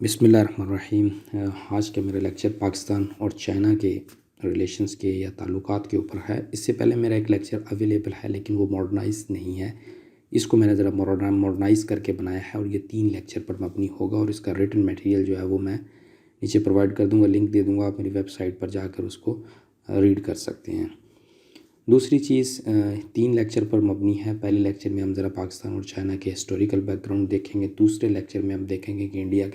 بسم اللہ الرحمن الرحیم۔ آج کا میرا لیکچر پاکستان اور چائنا کے ریلیشنز کے یا تعلقات کے اوپر ہے۔ اس سے پہلے میرا ایک لیکچر اویلیبل ہے لیکن وہ ماڈرنائز نہیں ہے، اس کو میں نے ذرا ماڈرنائز کر کے بنایا ہے اور یہ 3 لیکچر پر مبنی ہوگا اور اس کا ریٹن میٹیریل جو ہے وہ میں نیچے پرووائڈ کر دوں گا، لنک دے دوں گا، آپ میری ویب سائٹ پر جا کر اس کو ریڈ کر سکتے ہیں۔ دوسری چیز 3 لیکچر پر مبنی ہے۔ پہلے لیکچر میں ہم ذرا پاکستان اور چائنا کے ہسٹوریکل بیک گراؤنڈ دیکھیں گے، دوسرے لیکچر میں ہم دیکھیں گے کہ انڈیا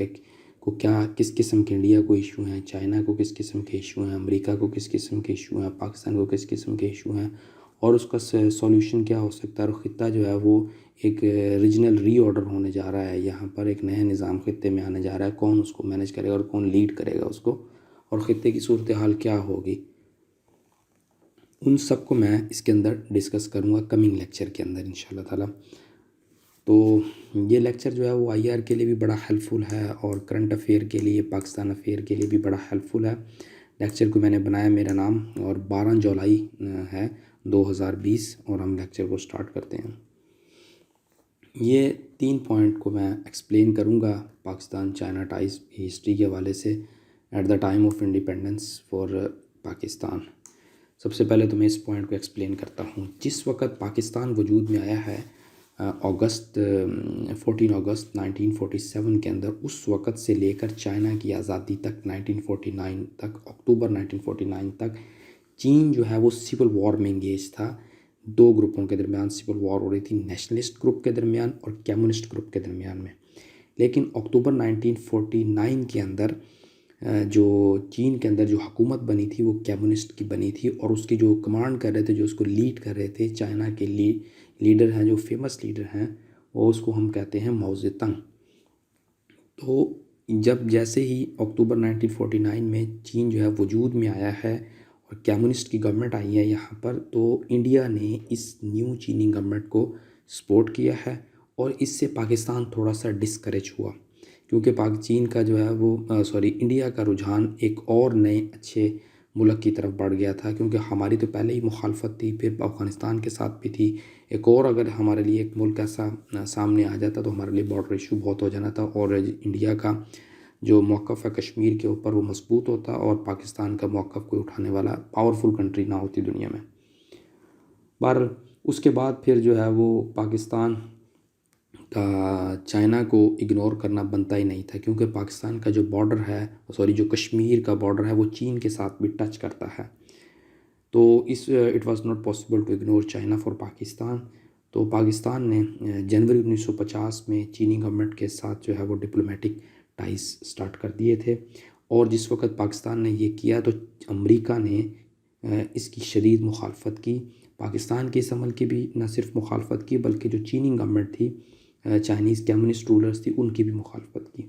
کو کس قسم کے انڈیا کو ایشو ہیں، چائنا کو کس قسم کے ایشو ہیں، امریکہ کو کس قسم کے ایشو ہیں، پاکستان کو کس قسم کے ایشو ہیں اور اس کا سولوشن کیا ہو سکتا ہے۔ اور خطہ جو ہے وہ ایک ریجنل ری آرڈر ہونے جا رہا ہے، یہاں پر ایک نیا نظام خطے میں آنے جا رہا ہے، کون اس کو مینیج کرے گا اور کون لیڈ کرے گا اس کو، اور خطے کی صورتحال کیا ہوگی، ان سب کو میں اس کے اندر ڈسکس کروں گا کمنگ لیکچر کے اندر انشاءاللہ تعالی۔ تو یہ لیکچر جو ہے وہ آئی آر کے لیے بھی بڑا ہیلپ فل ہے اور کرنٹ افیئر کے لیے، پاکستان افیئر کے لیے بھی بڑا ہیلپ فل ہے۔ لیکچر کو میں نے بنایا، میرا نام، اور 12 جولائی ہے 2020 اور ہم لیکچر کو سٹارٹ کرتے ہیں۔ یہ 3 پوائنٹ کو میں ایکسپلین کروں گا پاکستان چائنا ٹائز کی ہسٹری کے حوالے سے at the time of independence for Pakistan. سب سے پہلے تو میں اس پوائنٹ کو ایکسپلین کرتا ہوں۔ جس وقت پاکستان وجود میں آیا ہے 14 اگست 1947 کے اندر، اس وقت سے لے کر چائنا کی آزادی تک 1949 تک، اکتوبر 1949 تک، چین جو ہے وہ سول وار میں انگیج تھا۔ 2 گروپوں کے درمیان سول وار ہو رہی تھی، نیشنلسٹ گروپ کے درمیان اور کمیونسٹ گروپ کے درمیان میں۔ لیکن اکتوبر 1949 کے اندر جو چین کے اندر جو حکومت بنی تھی وہ کمیونسٹ کی بنی تھی، اور اس کی جو کمانڈ کر رہے تھے، جو اس کو لیڈ کر رہے تھے، چائنا کے لیڈر ہیں، جو فیمس لیڈر ہیں، وہ اس کو ہم کہتے ہیں ماؤ زے تنگ۔ تو جب جیسے ہی اکتوبر 1949 میں چین جو ہے وجود میں آیا ہے اور کمیونسٹ کی گورنمنٹ آئی ہے یہاں پر، تو انڈیا نے اس نیو چینی گورنمنٹ کو سپورٹ کیا ہے اور اس سے پاکستان تھوڑا سا ڈسکریج ہوا، کیونکہ چین کا جو ہے وہ انڈیا کا رجحان ایک اور نئے اچھے ملک کی طرف بڑھ گیا تھا، کیونکہ ہماری تو پہلے ہی مخالفت تھی، پھر افغانستان کے ساتھ بھی تھی، ایک اور اگر ہمارے لیے ایک ملک ایسا سامنے آ جاتا تو ہمارے لیے بارڈر ایشو بہت ہو جانا تھا، اور انڈیا کا جو موقف ہے کشمیر کے اوپر وہ مضبوط ہوتا اور پاکستان کا موقف کوئی اٹھانے والا پاورفل کنٹری نہ ہوتی دنیا میں۔ بہرحال اس کے بعد پھر جو ہے وہ پاکستان کا چائنا کو اگنور کرنا بنتا ہی نہیں تھا، کیونکہ پاکستان کا جو بارڈر ہے جو کشمیر کا بارڈر ہے وہ چین کے ساتھ بھی ٹچ کرتا ہے، تو it was not possible to ignore China for Pakistan. تو پاکستان نے جنوری 1950 میں چینی گورنمنٹ کے ساتھ جو ہے وہ ڈپلومیٹک ٹائز سٹارٹ کر دیے تھے، اور جس وقت پاکستان نے یہ کیا تو امریکہ نے اس کی شدید مخالفت کی، پاکستان کے اس عمل کی بھی نہ صرف مخالفت کی بلکہ جو چینی گورنمنٹ تھی، چائنیز کمیونسٹ رولرز تھی، ان کی بھی مخالفت کی۔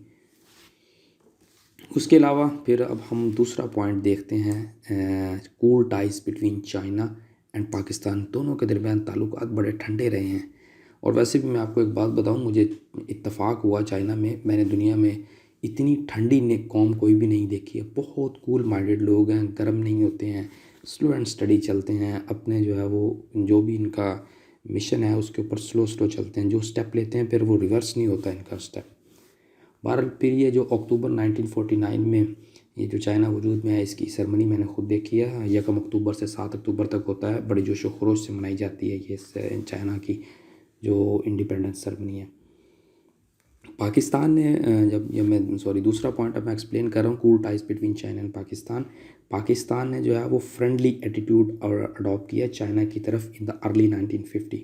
اس کے علاوہ پھر اب ہم دوسرا پوائنٹ دیکھتے ہیں، cool ties between China and Pakistan, دونوں کے درمیان تعلقات بڑے ٹھنڈے رہے ہیں۔ اور ویسے بھی میں آپ کو ایک بات بتاؤں، مجھے اتفاق ہوا چائنا میں نے دنیا میں اتنی ٹھنڈی قوم کوئی بھی نہیں دیکھی ہے، بہت کول مائنڈڈ لوگ ہیں، گرم نہیں ہوتے ہیں، سلو اینڈ اسٹڈی چلتے ہیں، اپنے جو ہے وہ جو بھی ان کا مشن ہے اس کے اوپر سلو چلتے ہیں، جو سٹیپ لیتے ہیں پھر وہ ریورس نہیں ہوتا ان کا سٹیپ۔ بہرحال پھر یہ جو اکتوبر 1949 میں یہ جو چائنا وجود میں ہے، اس کی سرمنی میں نے خود دیکھی ہے، 1 اکتوبر سے 7 اکتوبر تک ہوتا ہے، بڑی جوش و خروش سے منائی جاتی ہے یہ چائنا کی جو انڈیپینڈنس سرمنی ہے۔ پاکستان نے دوسرا پوائنٹ اب میں ایکسپلین کر رہا ہوں، cool ties between China and Pakistan. Pakistan نے جو ہے وہ فرینڈلی ایٹیٹیوڈ اڈاپٹ کیا چائنا کی طرف ان دا ارلی 1950۔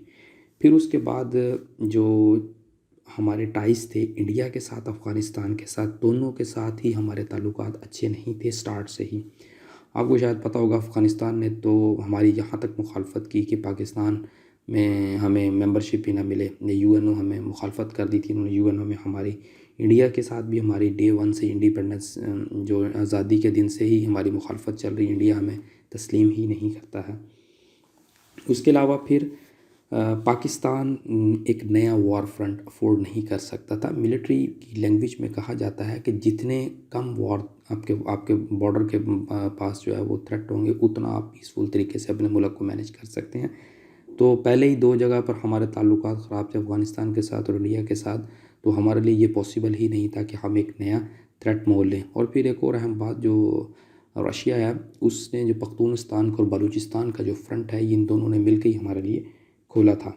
پھر اس کے بعد جو ہمارے ٹائز تھے انڈیا کے ساتھ، افغانستان کے ساتھ، دونوں کے ساتھ ہی ہمارے تعلقات اچھے نہیں تھے سٹارٹ سے ہی۔ آپ کو شاید پتہ ہوگا افغانستان نے تو ہماری یہاں تک مخالفت کی کہ پاکستان میں ہمیں ممبرشپ ہی نہ ملے، یو این او ہمیں مخالفت کر دی تھی انہوں نے، یو این او میں ہماری انڈیا کے ساتھ بھی ہماری ڈے 1 سے انڈیپینڈنس جو آزادی کے دن سے ہی ہماری مخالفت چل رہی، انڈیا ہمیں تسلیم ہی نہیں کرتا ہے۔ اس کے علاوہ پھر پاکستان ایک نیا وار فرنٹ افورڈ نہیں کر سکتا تھا۔ ملٹری کی لینگویج میں کہا جاتا ہے کہ جتنے کم وار آپ کے بارڈر کے پاس جو ہے وہ تھریٹ ہوں گے، اتنا آپ پیسفل طریقے سے اپنے ملک کو مینیج کر سکتے ہیں۔ تو پہلے ہی 2 جگہ پر ہمارے تعلقات خراب تھے، افغانستان کے ساتھ اور انڈیا کے ساتھ، تو ہمارے لیے یہ پاسبل ہی نہیں تھا کہ ہم ایک نیا تھریٹ مول لیں. اور پھر ایک اور اہم بات، جو رشیا ہے اس نے جو پختونستان کا اور بلوچستان کا جو فرنٹ ہے، ان دونوں نے مل کے ہی ہمارے لیے کھولا تھا.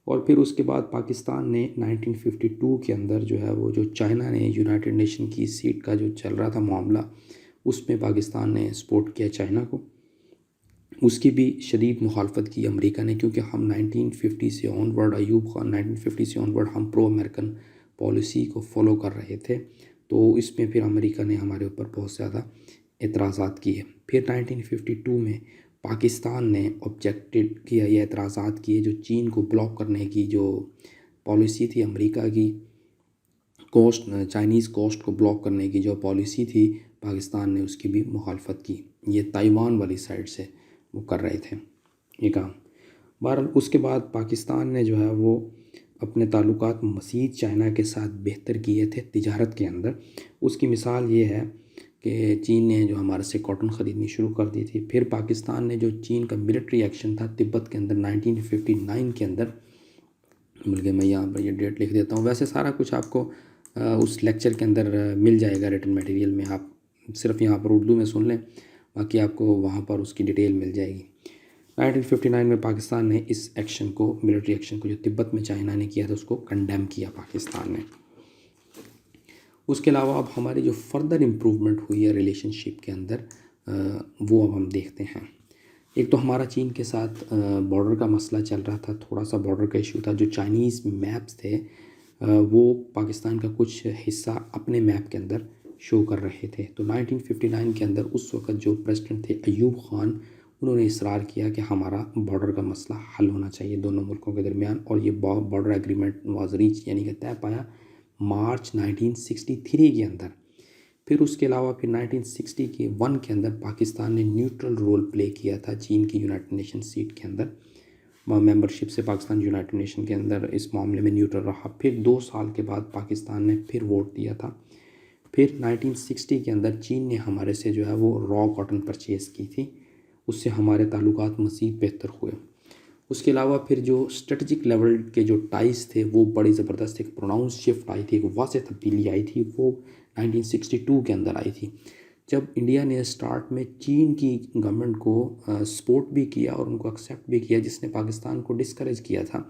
اور پھر اس کے بعد پاکستان نے 1952 کے اندر جو ہے وہ جو چائنا نے یونائٹڈ نیشن کی سیٹ کا جو چل رہا تھا معاملہ، اس میں پاکستان نے سپورٹ کیا چائنا کو. اس کی بھی شدید مخالفت کی امریکہ نے، کیونکہ ہم 1950 سے آن ورڈ، ایوب خان 1950 سے آن ورڈ ہم پرو امریکن پالیسی کو فالو کر رہے تھے. تو اس میں پھر امریکہ نے ہمارے اوپر بہت زیادہ اعتراضات کیے. پھر 1952 میں پاکستان نے آبجیکٹڈ کیا، یہ اعتراضات کیے جو چین کو بلاک کرنے کی جو پالیسی تھی امریکہ کی، چائنیز کوسٹ کو بلاک کرنے کی جو پالیسی تھی، پاکستان نے اس کی بھی مخالفت کی. یہ تائیوان والی سائڈ سے وہ کر رہے تھے یہ کام. بہرحال اس کے بعد پاکستان نے جو ہے وہ اپنے تعلقات مزید چائنا کے ساتھ بہتر کیے تھے تجارت کے اندر. اس کی مثال یہ ہے کہ چین نے جو ہمارے سے کاٹن خریدنی شروع کر دی تھی. پھر پاکستان نے جو چین کا ملٹری ایکشن تھا تبت کے اندر 1959 کے اندر، بلکہ میں یہاں پر یہ ڈیٹ لکھ دیتا ہوں، ویسے سارا کچھ آپ کو اس لیکچر کے اندر مل جائے گا ریٹن میٹیریل میں، آپ صرف یہاں پر اردو میں سن لیں، باقی آپ کو وہاں پر اس کی ڈیٹیل مل جائے گی. 1959 میں پاکستان نے اس ایکشن کو، ملٹری ایکشن کو جو تبت میں چائنا نے کیا تھا، اس کو کنڈیم کیا پاکستان نے. اس کے علاوہ اب ہماری جو فردر امپروومنٹ ہوئی ہے ریلیشن شپ کے اندر، وہ اب ہم دیکھتے ہیں. ایک تو ہمارا چین کے ساتھ بارڈر کا مسئلہ چل رہا تھا، تھوڑا سا بارڈر کا ایشو تھا. جو چائنیز میپس تھے وہ پاکستان کا کچھ حصہ اپنے میپ کے اندر شو کر رہے تھے. تو 1959 کے اندر اس وقت جو پریزیڈنٹ تھے ایوب خان، انہوں نے اصرار کیا کہ ہمارا بارڈر کا مسئلہ حل ہونا چاہیے دونوں ملکوں کے درمیان، اور یہ بارڈر ایگریمنٹ واز ریچ، یعنی کہ طے پایا مارچ 1963 کے اندر. پھر اس کے علاوہ پھر 1961 کے اندر پاکستان نے نیوٹرل رول پلے کیا تھا چین کی یونائٹڈ نیشن سیٹ کے اندر. ممبرشپ سے پاکستان یونائٹڈ نیشن کے اندر اس معاملے میں نیوٹرل رہا. پھر 2 سال کے بعد پاکستان نے پھر ووٹ دیا تھا. پھر 1960 کے اندر چین نے ہمارے سے جو ہے وہ را کاٹن پرچیز کی تھی، اس سے ہمارے تعلقات مزید بہتر ہوئے. اس کے علاوہ پھر جو اسٹریٹجک لیول کے جو ٹائز تھے وہ بڑی زبردست ایک پروناؤنس شفٹ آئی تھی، ایک واضح تبدیلی آئی تھی، وہ 1962 کے اندر آئی تھی، جب انڈیا نے اسٹارٹ میں چین کی گورنمنٹ کو سپورٹ بھی کیا اور ان کو ایکسیپٹ بھی کیا، جس نے پاکستان کو ڈسکریج کیا تھا.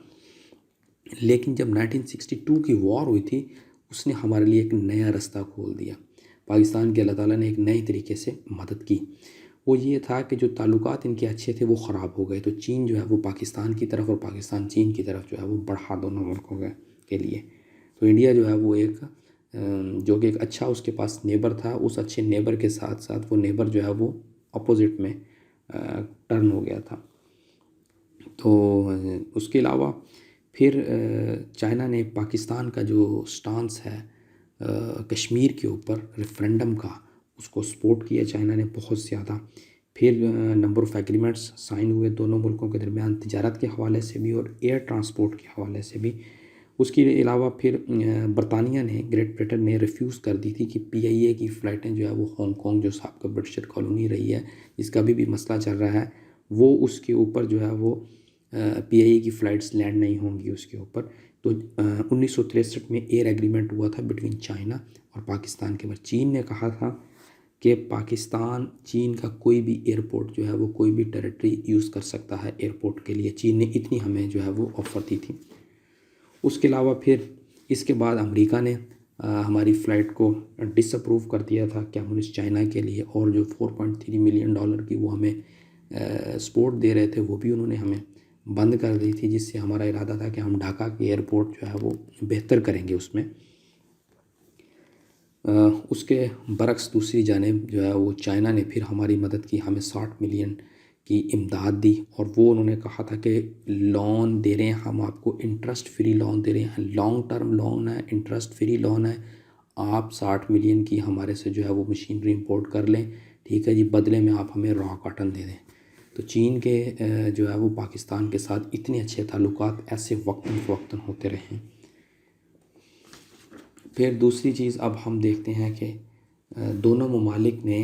لیکن جب 1962 کی وار ہوئی تھی، اس نے ہمارے لیے ایک نیا رستہ کھول دیا. پاکستان کے اللہ تعالیٰ نے ایک نئے طریقے سے مدد کی. وہ یہ تھا کہ جو تعلقات ان کے اچھے تھے وہ خراب ہو گئے، تو چین جو ہے وہ پاکستان کی طرف اور پاکستان چین کی طرف جو ہے وہ بڑھا دونوں ملکوں کے لیے. تو انڈیا جو ہے وہ ایک جو کہ ایک اچھا اس کے پاس نیبر تھا، اس اچھے نیبر کے ساتھ ساتھ وہ نیبر جو ہے وہ اپوزٹ میں ٹرن ہو گیا تھا. تو اس کے علاوہ پھر چائنا نے پاکستان کا جو سٹانس ہے کشمیر کے اوپر ریفرینڈم کا، اس کو سپورٹ کیا چائنا نے بہت زیادہ. پھر نمبر آف ایگریمنٹس سائن ہوئے دونوں ملکوں کے درمیان، تجارت کے حوالے سے بھی اور ایئر ٹرانسپورٹ کے حوالے سے بھی. اس کے علاوہ پھر برطانیہ نے، گریٹ برٹن نے ریفیوز کر دی تھی کہ PIA کی فلائٹیں جو ہے وہ ہانگ کانگ، جو سابقہ برٹش کالونی رہی ہے، جس کا بھی مسئلہ چل رہا ہے، وہ اس کے اوپر جو ہے وہ PIA کی فلائٹس لینڈ نہیں ہوں گی اس کے اوپر. تو 1963 میں ایئر ایگریمنٹ ہوا تھا بٹوین چائنا اور پاکستان کے بعد. چین نے کہا تھا کہ پاکستان چین کا کوئی بھی ایئرپورٹ جو ہے وہ کوئی بھی ٹیریٹری یوز کر سکتا ہے ایئرپورٹ کے لیے. چین نے اتنی ہمیں جو ہے وہ آفر دی تھی. اس کے علاوہ پھر اس کے بعد امریکہ نے ہماری فلائٹ کو ڈس اپروو کر دیا تھا کمیونسٹ چائنا کے لیے، اور جو $4.3 ملین کی وہ ہمیں سپورٹ دے رہے تھے، وہ بھی انہوں نے ہمیں بند کر دی تھی، جس سے ہمارا ارادہ تھا کہ ہم ڈھاکہ کے ایئرپورٹ جو ہے وہ بہتر کریں گے اس میں. اس کے برعکس دوسری جانب جو ہے وہ چائنا نے پھر ہماری مدد کی، ہمیں 60 ملین کی امداد دی، اور وہ انہوں نے کہا تھا کہ لون دے رہے ہیں ہم آپ کو، انٹرسٹ فری لون دے رہے ہیں، لانگ ٹرم لون ہے، انٹرسٹ فری لون ہے، آپ 60 ملین کی ہمارے سے جو ہے وہ مشینری امپورٹ کر لیں، ٹھیک ہے جی، بدلے میں آپ ہمیں را کاٹن دے دیں. تو چین کے جو ہے وہ پاکستان کے ساتھ اتنے اچھے تعلقات ایسے وقتاً فوقتاً ہوتے رہے ہیں. پھر دوسری چیز اب ہم دیکھتے ہیں کہ دونوں ممالک نے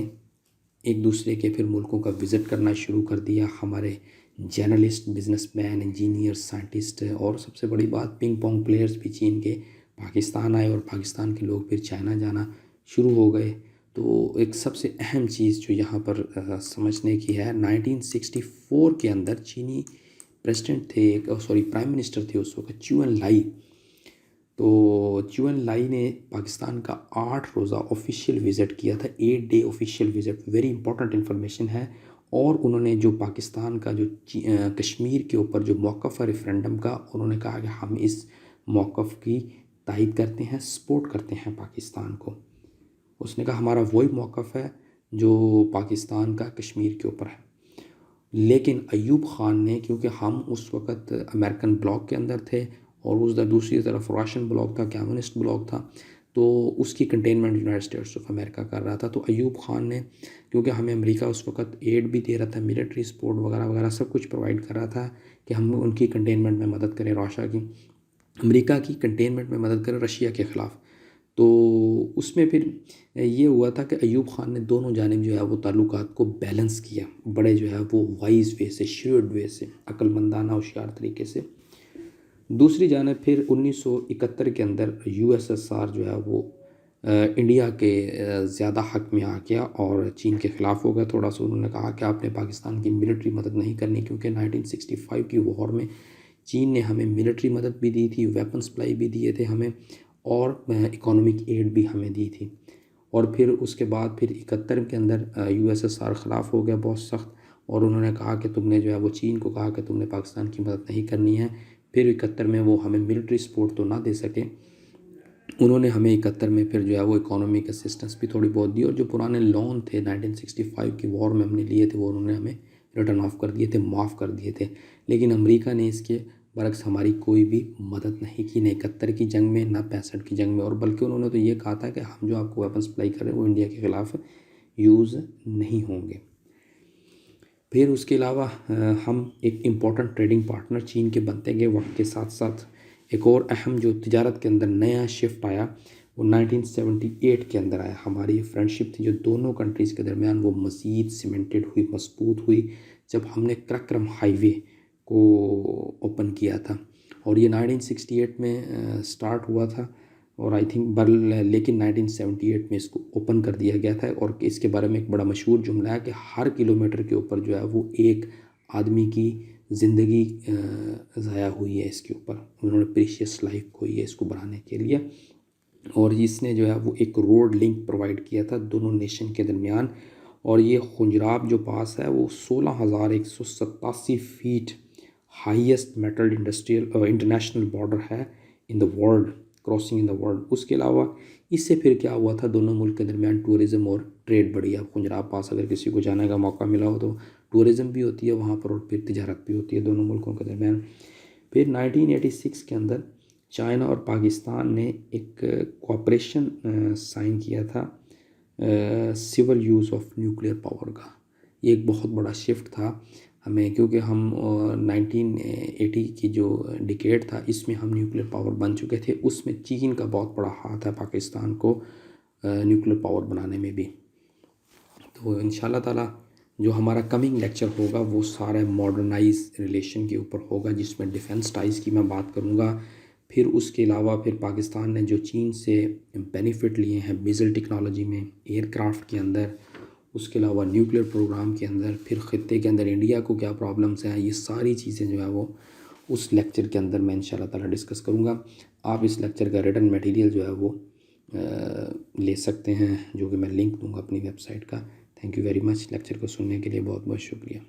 ایک دوسرے کے پھر ملکوں کا وزٹ کرنا شروع کر دیا. ہمارے journalist, business man, engineer, scientist, اور سب سے بڑی بات پنگ پونگ پلیئرز بھی چین کے پاکستان آئے اور پاکستان کے لوگ پھر چائنا جانا شروع ہو گئے. تو ایک سب سے اہم چیز جو یہاں پر سمجھنے کی ہے، 1964 کے اندر چینی پریزیڈنٹ تھے، پرائم منسٹر تھے اس وقت چیو این لائی. تو چیو این لائی نے پاکستان کا 8 روزہ آفیشیل وزٹ کیا تھا، 8 day official visit, very important information ہے. اور انہوں نے جو پاکستان کا جو کشمیر کے اوپر جو موقف ہے ریفرینڈم کا، انہوں نے کہا کہ ہم اس موقف کی تائید کرتے ہیں، سپورٹ کرتے ہیں پاکستان کو. اس نے کہا ہمارا وہی موقف ہے جو پاکستان کا کشمیر کے اوپر ہے. لیکن ایوب خان نے، کیونکہ ہم اس وقت امریکن بلاک کے اندر تھے اور اس دوسری طرف راشن بلاک تھا، کمیونسٹ بلاک تھا، تو اس کی containment United States of America کر رہا تھا. تو ایوب خان نے، کیونکہ ہمیں امریکہ اس وقت ایڈ بھی دے رہا تھا، ملٹری سپورٹ وغیرہ وغیرہ سب کچھ پرووائڈ کر رہا تھا کہ ہم ان کی کنٹینمنٹ میں مدد کریں، راشا کی، امریکہ کی کنٹینمنٹ میں مدد کریں رشیا کے خلاف. تو اس میں پھر یہ ہوا تھا کہ ایوب خان نے دونوں جانب جو ہے وہ تعلقات کو بیلنس کیا، بڑے جو ہے وہ وائز وے سے، شیورڈ وے سے، عقل مندانہ ہوشیار طریقے سے. دوسری جانب پھر 1971 کے اندر یو ایس ایس آر جو ہے وہ انڈیا کے زیادہ حق میں آ گیا اور چین کے خلاف ہو گیا تھوڑا سا. انہوں نے کہا کہ آپ نے پاکستان کی ملٹری مدد نہیں کرنی، کیونکہ 1965 کی وار میں چین نے ہمیں ملٹری مدد بھی دی تھی، ویپن سپلائی بھی دیے تھے ہمیں، اور اکنامک ایڈ بھی ہمیں دی تھی. اور پھر اس کے بعد پھر 71 کے اندر یو ایس ایس آر خلاف ہو گیا بہت سخت، اور انہوں نے کہا کہ تم نے جو ہے وہ چین کو کہا کہ تم نے پاکستان کی مدد نہیں کرنی ہے. پھر 71 میں وہ ہمیں ملٹری سپورٹ تو نہ دے سکے، انہوں نے ہمیں 71 میں پھر جو ہے وہ اکانومک اسسٹنس بھی تھوڑی بہت دی، اور جو پرانے لون تھے 1965 کی وار میں ہم نے لیے تھے وہ انہوں نے ہمیں ریٹرن آف کر دیے تھے، معاف کر دیے تھے. لیکن امریکہ نے اس کے برعکس ہماری کوئی بھی مدد نہیں کی، نہ 71 کی جنگ میں، نہ 65 کی جنگ میں، اور بلکہ انہوں نے تو یہ کہا تھا کہ ہم جو آپ کو ویپن سپلائی کر رہے ہیں وہ انڈیا کے خلاف یوز نہیں ہوں گے. پھر اس کے علاوہ ہم ایک امپورٹنٹ ٹریڈنگ پارٹنر چین کے بنتے گئے. وقت کے ساتھ ساتھ ایک اور اہم جو تجارت کے اندر نیا شفٹ آیا وہ 1978 کے اندر آیا. ہماری فرینڈشپ تھی جو دونوں کنٹریز کے درمیان، وہ مزید سیمنٹڈ ہوئی، مضبوط ہوئی جب ہم نے کراکرم ہائی وے کو اوپن کیا تھا. اور یہ 1968 میں سٹارٹ ہوا تھا، اور آئی تھنک لیکن 1978 میں اس کو اوپن کر دیا گیا تھا. اور اس کے بارے میں ایک بڑا مشہور جملہ ہے کہ ہر کلومیٹر کے اوپر جو ہے وہ ایک آدمی کی زندگی ضائع ہوئی ہے اس کے اوپر. انہوں نے پریشیس لائف کھوئی ہے اس کو بڑھانے کے لیے، اور اس نے جو ہے وہ ایک روڈ لنک پرووائڈ کیا تھا دونوں نیشن کے درمیان. اور یہ خنجراب جو پاس ہے وہ 16,187 feet highest metal international border ہے in the world, crossing in the world. اس کے علاوہ اس سے پھر کیا ہوا تھا، دونوں ملک کے درمیان ٹورزم اور ٹریڈ بڑھی. اب خنجراب پاس اگر کسی کو جانے کا موقع ملا ہو تو ٹورزم بھی ہوتی ہے وہاں پر، اور پھر تجارت بھی ہوتی ہے دونوں ملکوں کے درمیان. پھر 1986 کے اندر چائنا اور پاکستان نے ایک کوآپریشن سائن کیا تھا civil use of nuclear power کا. یہ ایک بہت بڑا شفٹ تھا ہمیں، کیونکہ ہم 1980 کی جو ڈیکیڈ تھا اس میں ہم نیوکلیئر پاور بن چکے تھے. اس میں چین کا بہت بڑا ہاتھ ہے پاکستان کو نیوکلیئر پاور بنانے میں بھی. تو انشاءاللہ تعالیٰ جو ہمارا کمنگ لیکچر ہوگا وہ سارے ماڈرنائز ریلیشن کے اوپر ہوگا، جس میں ڈیفنس ٹائز کی میں بات کروں گا. پھر اس کے علاوہ پھر پاکستان نے جو چین سے بینیفٹ لیے ہیں میزائل ٹیکنالوجی میں، ایئر کرافٹ کے اندر، اس کے علاوہ نیوکلیئر پروگرام کے اندر، پھر خطے کے اندر انڈیا کو کیا پرابلمس ہیں، یہ ساری چیزیں جو ہے وہ اس لیکچر کے اندر میں انشاءاللہ تعالیٰ ڈسکس کروں گا. آپ اس لیکچر کا ریٹن میٹیریل جو ہے وہ لے سکتے ہیں، جو کہ میں لنک دوں گا اپنی ویب سائٹ کا. Thank you very much. Lecture کو سننے کے لیے بہت بہت شکریہ.